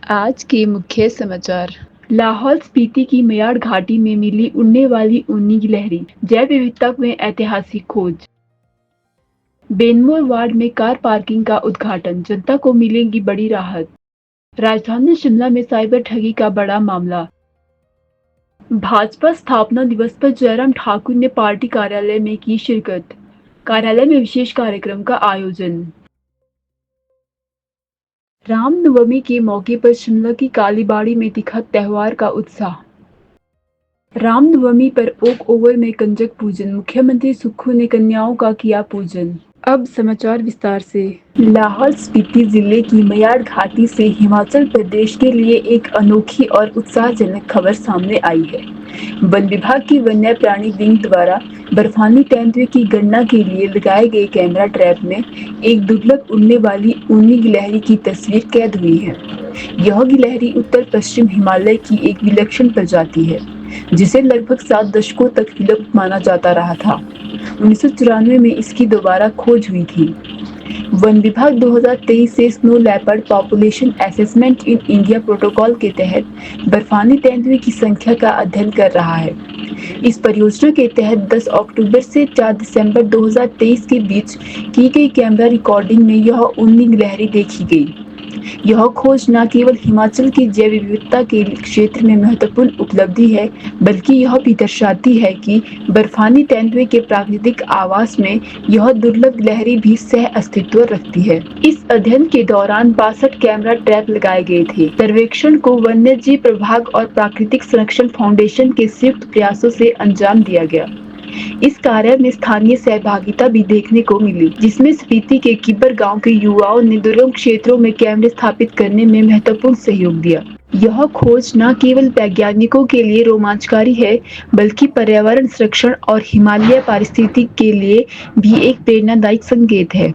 आज के मुख्य समाचार। लाहौल स्पीति की मयाड़ घाटी में मिली उड़ने वाली ऊनी गिलहरी, जैव विविधता में ऐतिहासिक खोज। बेनमोर वार्ड में कार पार्किंग का उद्घाटन, जनता को मिलेगी बड़ी राहत। राजधानी शिमला में साइबर ठगी का बड़ा मामला। भाजपा स्थापना दिवस पर जयराम ठाकुर ने पार्टी कार्यालय में की शिरकत, कार्यालय में विशेष कार्यक्रम का आयोजन। रामनवमी के मौके पर शिमला की कालीबाड़ी में दिखा त्योहार का उत्साह। रामनवमी पर ओक ओवर में कंजक पूजन, मुख्यमंत्री सुक्खू ने कन्याओं का किया पूजन। अब समाचार विस्तार से। लाहौल स्पीति जिले की मयाड़ घाटी से हिमाचल प्रदेश के लिए एक अनोखी और उत्साहजनक खबर सामने आई है। वन विभाग की वन्य प्राणी विंग द्वारा बर्फानी तेंदुए की गणना के लिए लगाए गए कैमरा ट्रैप में एक दुर्लभ उड़ने वाली ऊनी गिलहरी की तस्वीर कैद हुई है। यह गिलहरी उत्तर पश्चिम हिमालय की एक विलक्षण प्रजाति है, जिसे लगभग 7 दशकों तक विलुप्त माना जाता रहा था। 1994 में इसकी दोबारा खोज हुई थी। वन विभाग 2023 से snow leopard population assessment in India protocol के तहत बर्फानी तेंदुए की संख्या का अध्ययन कर रहा है। इस परियोजना के तहत 10 अक्टूबर से 4 दिसंबर 2023 के बीच की गई कैमरा रिकॉर्डिंग में यह ऊनी गिलहरी देखी गई। यह खोज न केवल हिमाचल की जैव विविधता के क्षेत्र में महत्वपूर्ण उपलब्धि है, बल्कि यह भी दर्शाती है कि बर्फानी तेंदुए के प्राकृतिक आवास में यह दुर्लभ गिलहरी भी सह अस्तित्व रखती है। इस अध्ययन के दौरान 62 कैमरा ट्रैप लगाए गए थे। सर्वेक्षण को वन्य जीव प्रभाग और प्राकृतिक संरक्षण फाउंडेशन के संयुक्त प्रयासों से अंजाम दिया गया। इस कार्य में स्थानीय सहभागिता भी देखने को मिली, जिसमें स्पीति के किब्बर गांव के युवाओं ने दुर्गम क्षेत्रों में कैमरे स्थापित करने में महत्वपूर्ण सहयोग दिया। यह खोज न केवल वैज्ञानिकों के लिए रोमांचकारी है, बल्कि पर्यावरण संरक्षण और हिमालय पारिस्थितिकी के लिए भी एक प्रेरणादायक संकेत है।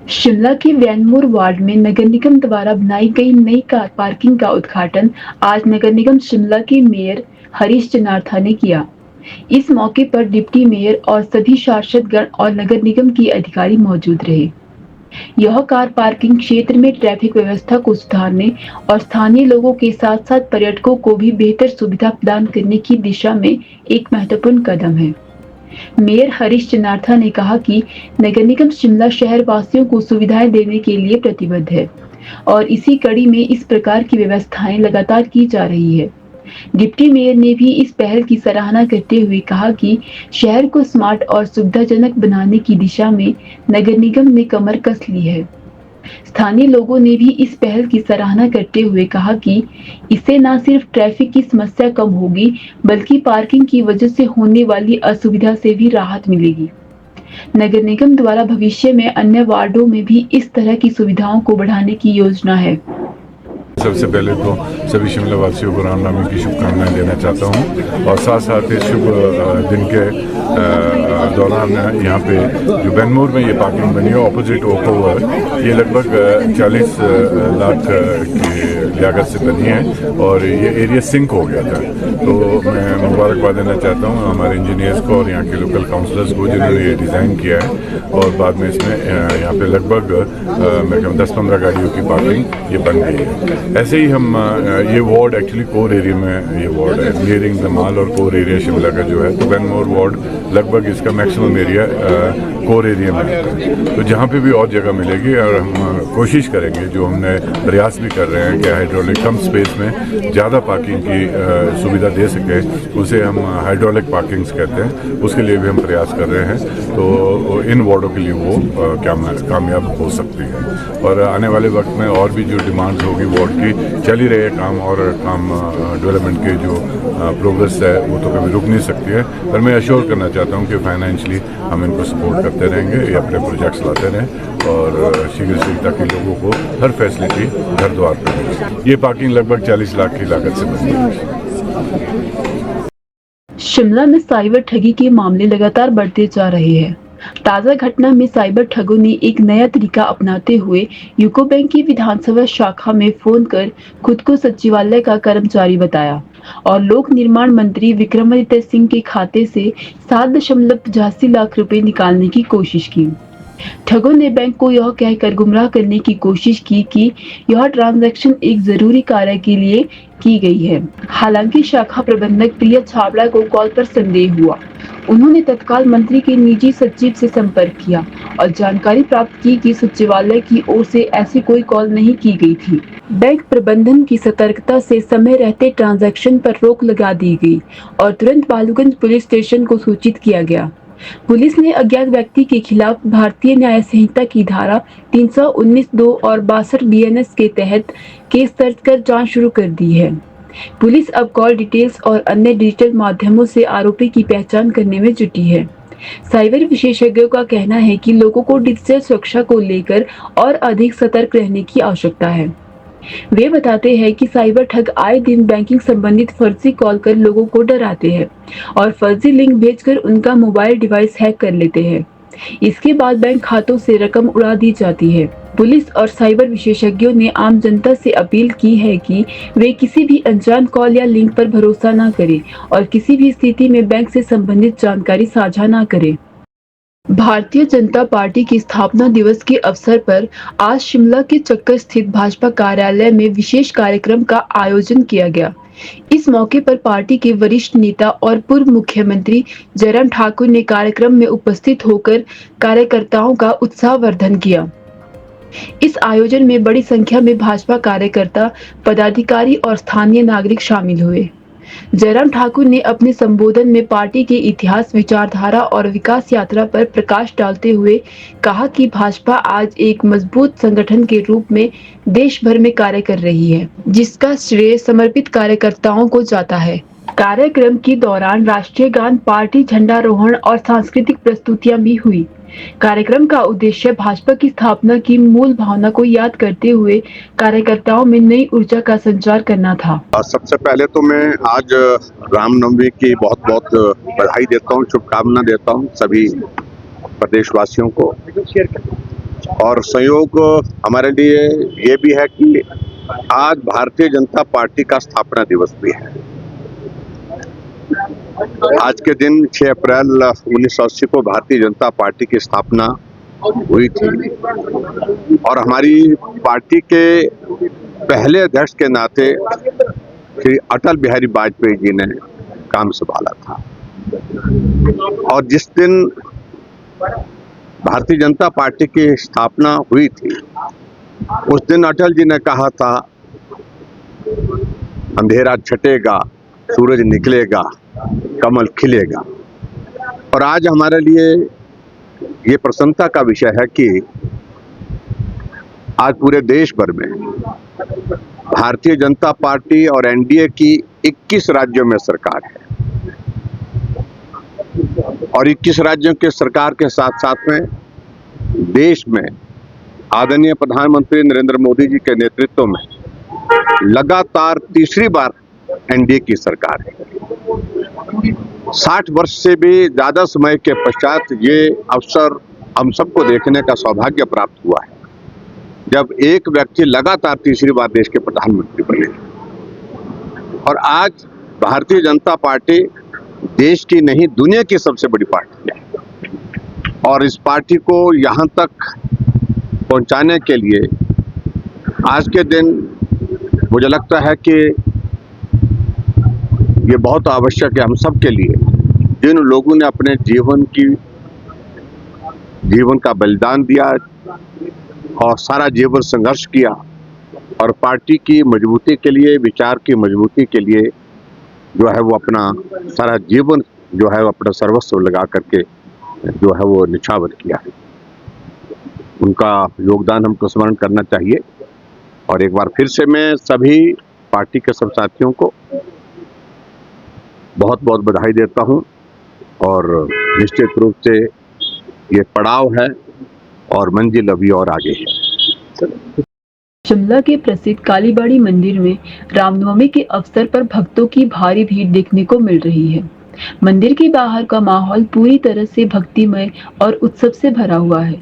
शिमला के वैनमोर वार्ड में नगर निगम द्वारा बनाई गई नई कार पार्किंग का उद्घाटन आज नगर निगम शिमला के मेयर हरीश जनार्था ने किया। इस मौके पर डिप्टी मेयर और सभी पार्षदगण और नगर निगम के अधिकारी मौजूद रहे। यह कार पार्किंग क्षेत्र में ट्रैफिक व्यवस्था को सुधारने और स्थानीय लोगों के साथ साथ पर्यटकों को भी बेहतर सुविधा प्रदान करने की दिशा में एक महत्वपूर्ण कदम है। मेयर हरीश जनार्था ने कहा कि नगर निगम शिमला शहर वासियों को सुविधाएं देने के लिए प्रतिबद्ध है और इसी कड़ी में इस प्रकार की व्यवस्थाएं लगातार की जा रही है। डिप्टी मेयर ने भी इस पहल की सराहना करते हुए कहा कि शहर को स्मार्ट और सुविधाजनक बनाने की दिशा में नगर निगम ने कमर कस ली है। स्थानीय लोगों ने भी इस पहल की सराहना करते हुए कहा कि इससे न सिर्फ ट्रैफिक की समस्या कम होगी, बल्कि पार्किंग की वजह से होने वाली असुविधा से भी राहत मिलेगी। नगर निगम द्वारा भविष्य में अन्य वार्डों में भी इस तरह की सुविधाओं को बढ़ाने की योजना है। सबसे पहले तो सभी शिमला वासियों को रामनवमी की शुभकामनाएं देना चाहता हूं और साथ साथ इस शुभ दिन के दौरान यहाँ पे जो बेनमोर में ये पार्किंग बनी है ऑपोजिट ओक ओवर, ये लगभग 40 लाख की लागत से बनी है और ये एरिया सिंक हो गया था। तो मैं मुबारकबाद देना चाहता हूँ हमारे इंजीनियर्स को और यहाँ के लोकल काउंसलर्स को जिन्होंने ये डिज़ाइन किया है और बाद में इसमें यहाँ पे लगभग मैं कहूँ 10-15 गाड़ियों की पार्किंग ये बन गई है। ऐसे ही हम ये वार्ड एक्चुअली कोर एरिया में ये वार्ड है, नियरिंग द माल और कोर एरिया शिमला का जो है, तो बेनमोर वार्ड लगभग इसका मैक्सिमम एरिया कोर एरिया में है। तो जहाँ पे भी और जगह मिलेगी और हम कोशिश करेंगे, जो हमने प्रयास भी कर रहे हैं कि हाइड्रोलिक कम स्पेस में ज़्यादा पार्किंग की सुविधा दे सके, उसे हम हाइड्रोलिक पार्किंग्स कहते हैं, उसके लिए भी हम प्रयास कर रहे हैं। तो इन वार्डों के लिए वो कामयाब हो सकती है और आने वाले वक्त में और भी जो डिमांड्स होगी वार्ड की, चल ही रहे काम और काम डेवलपमेंट के जो प्रोग्रेस है वो तो कभी रुक नहीं सकती है। पर मैं अश्योर करना चाहता हूँ कि फाइनेंशियली हम इनको सपोर्ट करते रहेंगे, ये अपने प्रोजेक्ट्स लाते रहें और शीघ्र ताकि लोगों को हर फैसिलिटी घर द्वार पर मिले। ये पार्किंग लगभग 40 लाख की लागत से बनी है। शिमला में साइबर ठगी के मामले लगातार बढ़ते जा रहे हैं। ताजा घटना में साइबर ठगों ने एक नया तरीका अपनाते हुए यूको बैंक की विधानसभा शाखा में फोन कर खुद को सचिवालय का कर्मचारी बताया और लोक निर्माण मंत्री विक्रमादित्य सिंह के खाते से 7.85 लाख रुपए निकालने की कोशिश की। ठगों ने बैंक को यह कहकर गुमराह करने की कोशिश की कि यह ट्रांजैक्शन एक जरूरी कार्य के लिए की गई है। हालांकि शाखा प्रबंधक प्रिया छाबड़ा को कॉल पर संदेह हुआ। उन्होंने तत्काल मंत्री के निजी सचिव से संपर्क किया और जानकारी प्राप्त की कि सचिवालय की ओर से ऐसी कोई कॉल नहीं की गई थी। बैंक प्रबंधन की सतर्कता से समय रहते ट्रांजैक्शन पर रोक लगा दी गई और तुरंत बालूगंज पुलिस स्टेशन को सूचित किया गया। पुलिस ने अज्ञात व्यक्ति के खिलाफ भारतीय न्याय संहिता की धारा 319(2) और 62 BNS के तहत केस दर्ज कर जांच शुरू कर दी है। पुलिस अब कॉल डिटेल्स और अन्य डिजिटल माध्यमों से आरोपी की पहचान करने में जुटी है। साइबर विशेषज्ञों का कहना है कि लोगों को डिजिटल सुरक्षा को लेकर और अधिक सतर्क रहने की आवश्यकता है। वे बताते हैं कि साइबर ठग आए दिन बैंकिंग संबंधित फर्जी कॉल कर लोगों को डराते हैं और फर्जी लिंक भेजकर उनका मोबाइल डिवाइस हैक कर लेते हैं। इसके बाद बैंक खातों से रकम उड़ा दी जाती है। पुलिस और साइबर विशेषज्ञों ने आम जनता से अपील की है कि वे किसी भी अनजान कॉल या लिंक पर भरोसा न करें और किसी भी स्थिति में बैंक से संबंधित जानकारी साझा न करें। भारतीय जनता पार्टी की स्थापना दिवस के अवसर पर आज शिमला के चक्कर स्थित भाजपा कार्यालय में विशेष कार्यक्रम का आयोजन किया गया। इस मौके पर पार्टी के वरिष्ठ नेता और पूर्व मुख्यमंत्री जयराम ठाकुर ने कार्यक्रम में उपस्थित होकर कार्यकर्ताओं का उत्साहवर्धन किया। इस आयोजन में बड़ी संख्या में भाजपा कार्यकर्ता, पदाधिकारी और स्थानीय नागरिक शामिल हुए। जयराम ठाकुर ने अपने संबोधन में पार्टी के इतिहास, विचारधारा और विकास यात्रा पर प्रकाश डालते हुए कहा कि भाजपा आज एक मजबूत संगठन के रूप में देश भर में कार्य कर रही है, जिसका श्रेय समर्पित कार्यकर्ताओं को जाता है। कार्यक्रम के दौरान राष्ट्रीय गान, पार्टी झंडारोहण और सांस्कृतिक प्रस्तुतियां भी हुई। कार्यक्रम का उद्देश्य भाजपा की स्थापना की मूल भावना को याद करते हुए कार्यकर्ताओं में नई ऊर्जा का संचार करना था। सबसे पहले तो मैं आज रामनवमी की बहुत बहुत बधाई देता हूँ, शुभकामना देता हूँ सभी प्रदेशवासियों को। और संयोग हमारे लिए ये भी है कि आज भारतीय जनता पार्टी का स्थापना दिवस भी है। आज के दिन 6 अप्रैल 1980 को भारतीय जनता पार्टी की स्थापना हुई थी और हमारी पार्टी के पहले अध्यक्ष के नाते श्री अटल बिहारी वाजपेयी जी ने काम संभाला था। और जिस दिन भारतीय जनता पार्टी की स्थापना हुई थी, उस दिन अटल जी ने कहा था, अंधेरा छटेगा, सूरज निकलेगा, कमल खिलेगा। और आज हमारे लिए ये प्रसन्नता का विषय है कि आज पूरे देश भर में भारतीय जनता पार्टी और एनडीए की 21 राज्यों में सरकार है और 21 राज्यों के सरकार के साथ साथ में देश में आदरणीय प्रधानमंत्री नरेंद्र मोदी जी के नेतृत्व में लगातार तीसरी बार एनडीए की सरकार है। 60 वर्ष से भी ज्यादा समय के पश्चात ये अवसर हम सबको देखने का सौभाग्य प्राप्त हुआ है, जब एक व्यक्ति लगातार तीसरी बार देश के प्रधानमंत्री बने। और आज भारतीय जनता पार्टी देश की नहीं, दुनिया की सबसे बड़ी पार्टी है और इस पार्टी को यहाँ तक पहुँचाने के लिए आज के दिन मुझे लगता है कि ये बहुत आवश्यक है हम सब के लिए, जिन लोगों ने अपने जीवन का बलिदान दिया और सारा जीवन संघर्ष किया और पार्टी की मजबूती के लिए, विचार की मजबूती के लिए जो है वो अपना सारा जीवन जो है वो अपना सर्वस्व लगा करके जो है वो निछावर किया है। उनका योगदान हमको स्मरण करना चाहिए। और एक बार फिर से मैं सभी पार्टी के सब साथियों को बहुत बहुत बधाई देता हूं और निश्चित रूप से ये पड़ाव है और मंजिल अभी और आगे है। शिमला के प्रसिद्ध कालीबाड़ी मंदिर में रामनवमी के अवसर पर भक्तों की भारी भीड़ देखने को मिल रही है। मंदिर के बाहर का माहौल पूरी तरह से भक्तिमय और उत्सव से भरा हुआ है।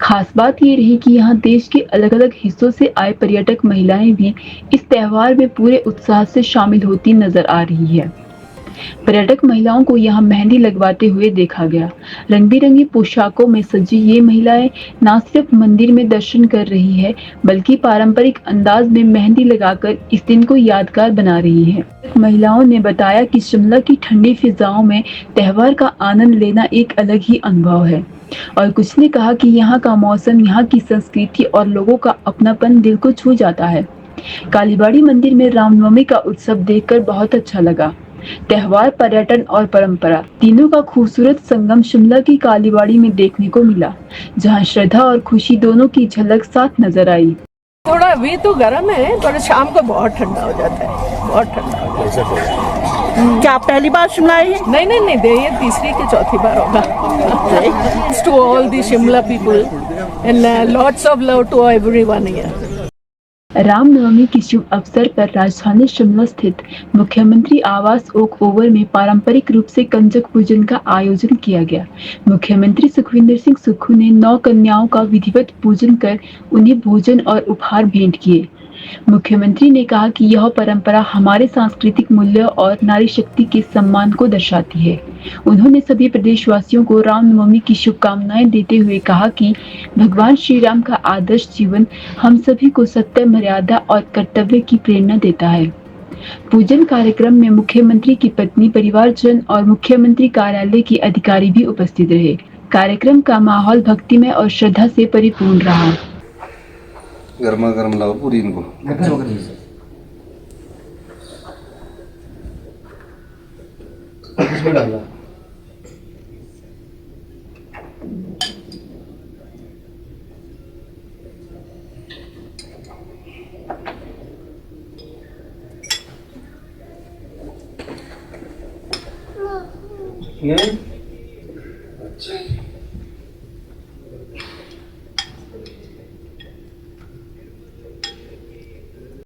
खास बात ये रही कि यहाँ देश के अलग अलग हिस्सों से आए पर्यटक महिलाएं भी इस त्योहार में पूरे उत्साह से शामिल होती नजर आ रही है। पर्यटक महिलाओं को यहाँ मेहंदी लगवाते हुए देखा गया। रंग बिरंगी पोशाकों में सजी ये महिलाएं न सिर्फ मंदिर में दर्शन कर रही है, बल्कि पारंपरिक अंदाज में मेहंदी लगाकर इस दिन को यादगार बना रही है। महिलाओं ने बताया कि शिमला की ठंडी फिजाओं में त्योहार का आनंद लेना एक अलग ही अनुभव है और कुछ ने कहा कि यहाँ का मौसम, यहाँ की संस्कृति और लोगों का अपनापन दिल को छू जाता है। कालीबाड़ी मंदिर में रामनवमी का उत्सव देखकर बहुत अच्छा लगा। त्योहार, पर्यटन और परंपरा तीनों का खूबसूरत संगम शिमला की कालीबाड़ी में देखने को मिला, जहां श्रद्धा और खुशी दोनों की झलक साथ नजर आई। थोड़ा अभी तो गर्म है, पर शाम को बहुत ठंडा हो जाता है, बहुत ठंडा हो जाता है। क्या आप पहली बार शिमला आई हैं? नहीं, ये तीसरी की चौथी बार होगा। To all the Shimla people and lots of love to everyone here. Ramnavami के शुभ अवसर पर राजधानी शिमला स्थित मुख्यमंत्री आवास ओक ओवर में पारंपरिक रूप से कंजक पूजन का आयोजन किया गया। मुख्यमंत्री सुखविंदर सिंह सुक्खू ने 9 कन्याओं का विधिवत पूजन कर उन्हें भोजन और उपहार भेंट किए। मुख्यमंत्री ने कहा कि यह परंपरा हमारे सांस्कृतिक मूल्यों और नारी शक्ति के सम्मान को दर्शाती है। उन्होंने सभी प्रदेशवासियों को रामनवमी की शुभकामनाएं देते हुए कहा कि भगवान श्री राम का आदर्श जीवन हम सभी को सत्य, मर्यादा और कर्तव्य की प्रेरणा देता है। पूजन कार्यक्रम में मुख्यमंत्री की पत्नी, परिवारजन और मुख्यमंत्री कार्यालय के अधिकारी भी उपस्थित रहे। कार्यक्रम का माहौल भक्तिमय और श्रद्धा से परिपूर्ण रहा। गर्मा गर्म लाओ पूरी इनको। इसमें डालना ये